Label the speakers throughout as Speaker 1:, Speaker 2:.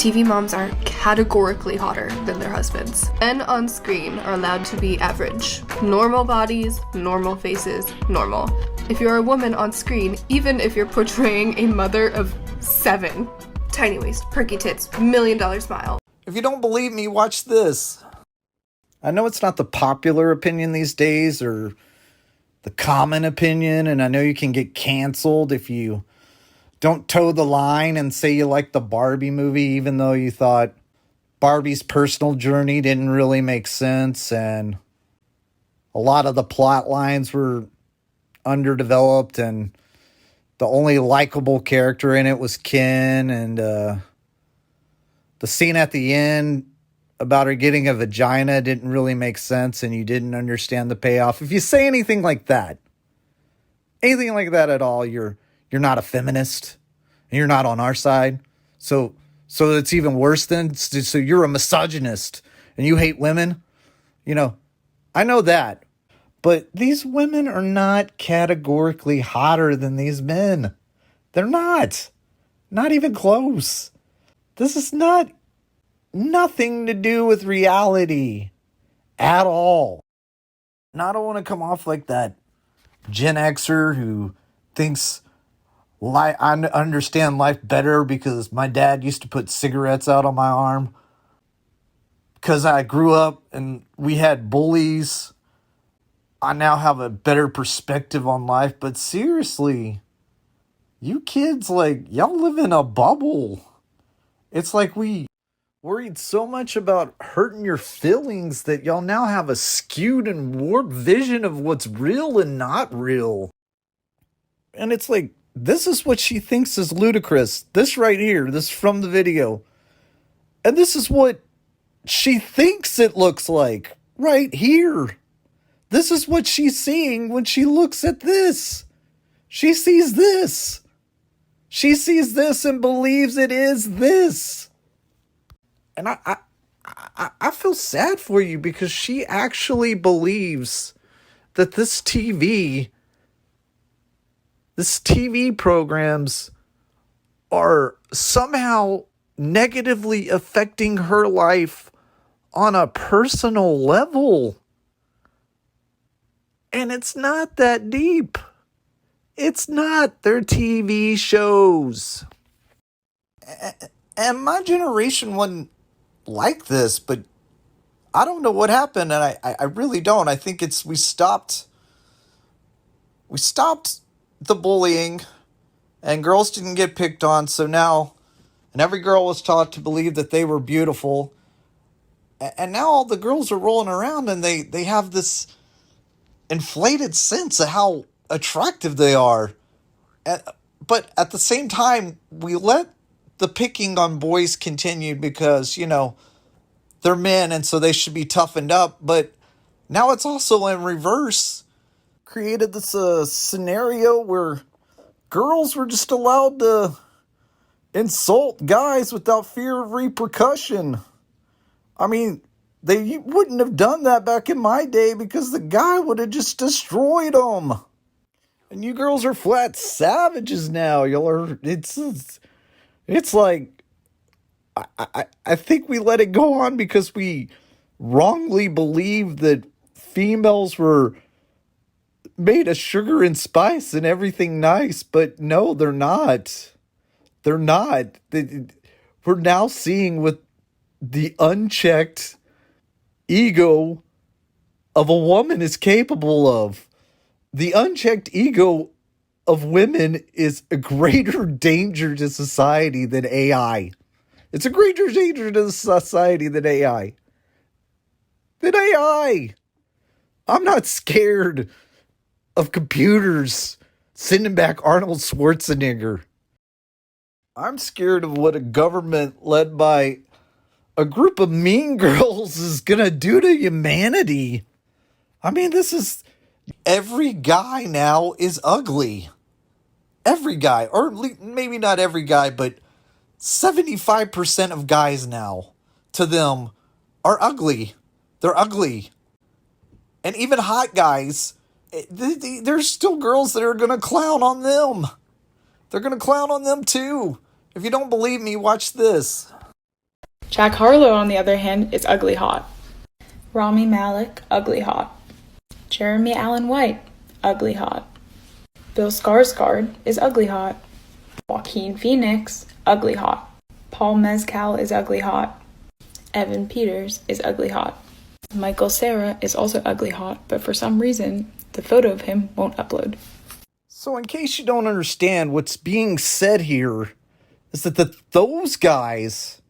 Speaker 1: TV moms are categorically hotter than their husbands. Men on screen are allowed to be average. Normal bodies, normal faces, normal. If you're a woman on screen, even if you're portraying a mother of 7, tiny waist, perky tits, $1 million smile.
Speaker 2: If you don't believe me, watch this. I know it's not the popular opinion these days or the common opinion, and I know you can get canceled if you don't toe the line and say you like the Barbie movie, even though you thought Barbie's personal journey didn't really make sense and a lot of the plot lines were underdeveloped and the only likable character in it was Ken, and the scene at the end about her getting a vagina didn't really make sense and you didn't understand the payoff. If you say anything like that at all, you're not a feminist and you're not on our side. So it's even worse then. So you're a misogynist and you hate women. You know, I know that. But these women are not categorically hotter than these men. They're not. Not even close. This is nothing to do with reality at all. And I don't want to come off like that Gen Xer who thinks I understand life better because my dad used to put cigarettes out on my arm. Because I grew up and we had bullies, I now have a better perspective on life. But seriously, you kids, y'all live in a bubble. It's like we worried so much about hurting your feelings that y'all now have a skewed and warped vision of what's real and not real. And it's like, this is what she thinks is ludicrous. This right here, this is from the video. And this is what she thinks it looks like right here. This is what she's seeing when she looks at this. She sees this. She sees this and believes it is this. And I feel sad for you because she actually believes that this TV programs are somehow negatively affecting her life on a personal level. And it's not that deep. It's not. They're TV shows. And my generation wasn't like this, but I don't know what happened, and I really don't. I think we stopped the bullying, and girls didn't get picked on, so now, and every girl was taught to believe that they were beautiful, and now all the girls are rolling around, and they have this inflated sense of how attractive they are. But at the same time, we let the picking on boys continue because, they're men and so they should be toughened up. But now it's also in reverse. Created this scenario where girls were just allowed to insult guys without fear of repercussion. I mean, they wouldn't have done that back in my day because the guy would have just destroyed them. And you girls are flat savages now. It's like, I think we let it go on because we wrongly believed that females were made of sugar and spice and everything nice. But no, they're not. They're not. We're now seeing what the unchecked ego of a woman is capable of. The unchecked ego of women is a greater danger to society than AI. It's a greater danger to society than AI. I'm not scared of computers sending back Arnold Schwarzenegger. I'm scared of what a government led by a group of mean girls is going to do to humanity. I mean, every guy now is ugly. Every guy, or maybe not every guy, but 75% of guys now, to them, are ugly. They're ugly. And even hot guys, there's still girls that are going to clown on them. They're going to clown on them too. If you don't believe me, watch this.
Speaker 3: Jack Harlow, on the other hand, is ugly hot. Rami Malek, ugly hot. Jeremy Allen White, ugly hot. Bill Skarsgård is ugly hot. Joaquin Phoenix, ugly hot. Paul Mescal is ugly hot. Evan Peters is ugly hot. Michael Cera is also ugly hot, but for some reason, the photo of him won't upload.
Speaker 2: So in case you don't understand, what's being said here is that those guys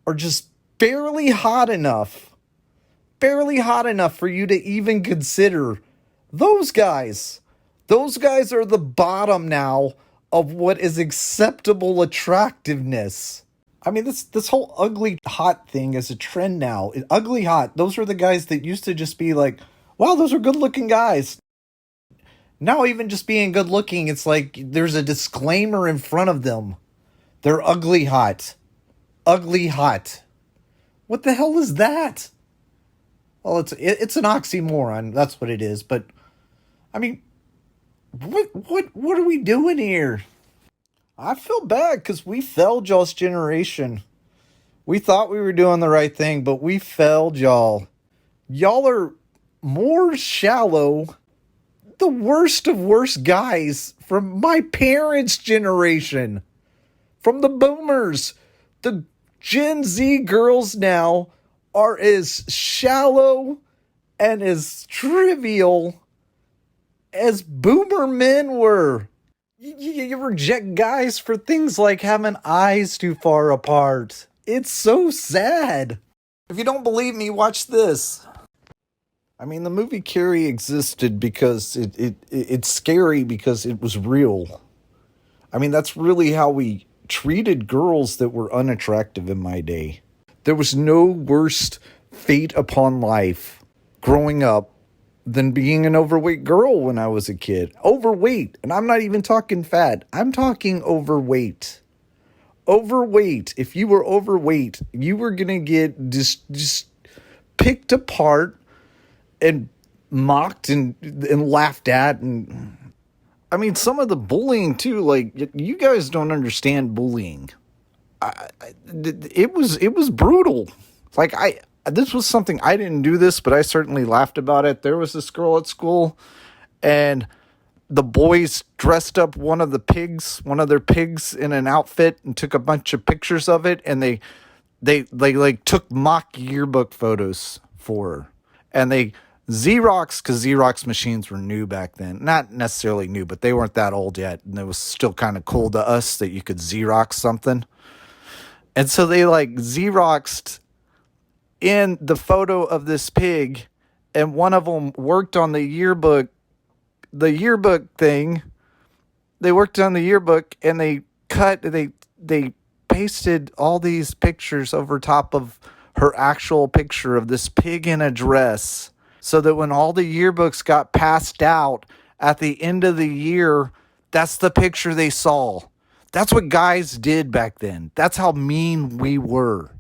Speaker 2: are just barely hot enough for you to even consider those guys. Those guys are the bottom now of what is acceptable attractiveness. I mean, this whole ugly hot thing is a trend now. Ugly hot, those are the guys that used to just be like, wow, those are good looking guys. Now even just being good looking, it's like there's a disclaimer in front of them. They're ugly hot. Ugly hot. What the hell is that? Well, it's an oxymoron. That's what it is. But I mean, what are we doing here? I feel bad because we failed y'all's generation. We thought we were doing the right thing, but we failed y'all. Y'all are more shallow, the worst of worst guys from my parents' generation. From the boomers. The Gen Z girls now are as shallow and as trivial as boomer men were. You reject guys for things like having eyes too far apart. It's so sad. If you don't believe me, watch this. I mean, the movie Carrie existed because it's scary because it was real. I mean, that's really how we treated girls that were unattractive in my day. There was no worse fate upon life growing up than being an overweight girl when I was a kid. Overweight. And I'm not even talking fat. I'm talking overweight. Overweight. If you were overweight, you were going to get just picked apart and mocked and laughed at. And I mean, some of the bullying too, like, you guys don't understand bullying. It was brutal. Like, this was something, I didn't do this, but I certainly laughed about it. There was this girl at school, and the boys dressed up one of their pigs in an outfit and took a bunch of pictures of it, and they like took mock yearbook photos for her. And they Xerox, because Xerox machines were new back then. Not necessarily new, but they weren't that old yet, and it was still kind of cool to us that you could Xerox something. And so they like Xeroxed in the photo of this pig, and one of them worked on the yearbook thing. They worked on the yearbook, and they pasted all these pictures over top of her actual picture of this pig in a dress, so that when all the yearbooks got passed out at the end of the year, that's the picture they saw. That's what guys did back then. That's how mean we were.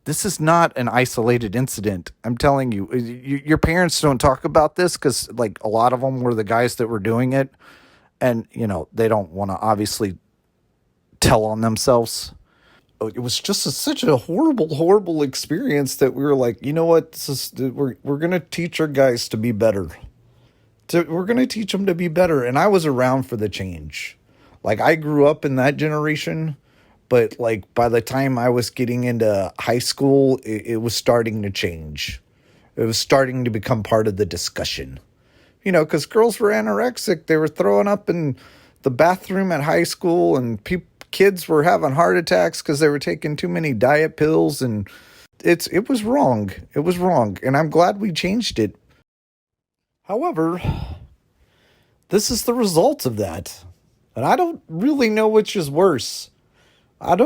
Speaker 2: This is not an isolated incident. I'm telling you, your parents don't talk about this because, like, a lot of them were the guys that were doing it. And, you know, they don't want to obviously tell on themselves. It was just such a horrible experience that we were like, you know what? We're going to teach our guys to be better. We're going to teach them to be better. And I was around for the change. Like, I grew up in that generation. But, like, by the time I was getting into high school, it was starting to change. It was starting to become part of the discussion. You know, because girls were anorexic. They were throwing up in the bathroom at high school, and kids were having heart attacks because they were taking too many diet pills, and it was wrong. It was wrong, and I'm glad we changed it. However, this is the result of that. And I don't really know which is worse. I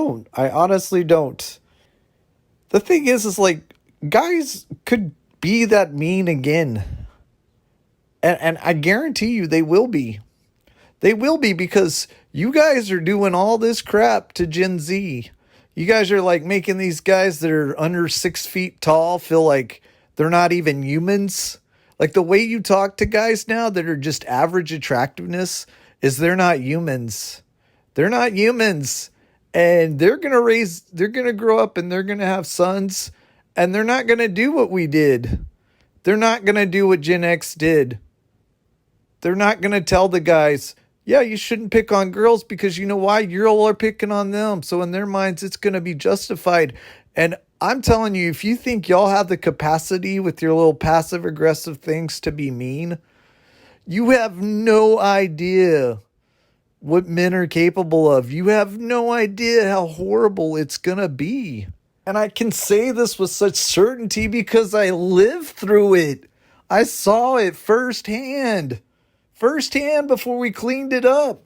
Speaker 2: honestly don't. The thing is like, guys could be that mean again. And I guarantee you they will be. They will be, because you guys are doing all this crap to Gen Z. You guys are like making these guys that are under 6 feet tall feel like they're not even humans. Like, the way you talk to guys now that are just average attractiveness is they're not humans. They're not humans. And they're going to grow up and they're going to have sons, and they're not going to do what we did. They're not going to do what Gen X did. They're not going to tell the guys, yeah, you shouldn't pick on girls because you know why? You all are picking on them. So in their minds, it's going to be justified. And I'm telling you, if you think y'all have the capacity with your little passive aggressive things to be mean, you have no idea what men are capable of. You have no idea how horrible it's going to be. And I can say this with such certainty because I lived through it. I saw it firsthand before we cleaned it up.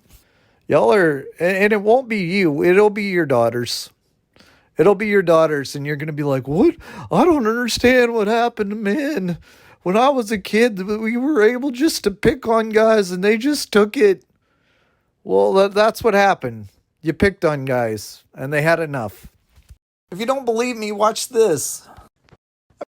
Speaker 2: Y'all are, and it won't be you. It'll be your daughters. It'll be your daughters, and you're going to be like, what? I don't understand what happened to men. When I was a kid, we were able just to pick on guys, and they just took it. Well, that's what happened. You picked on guys, and they had enough. If you don't believe me, watch this.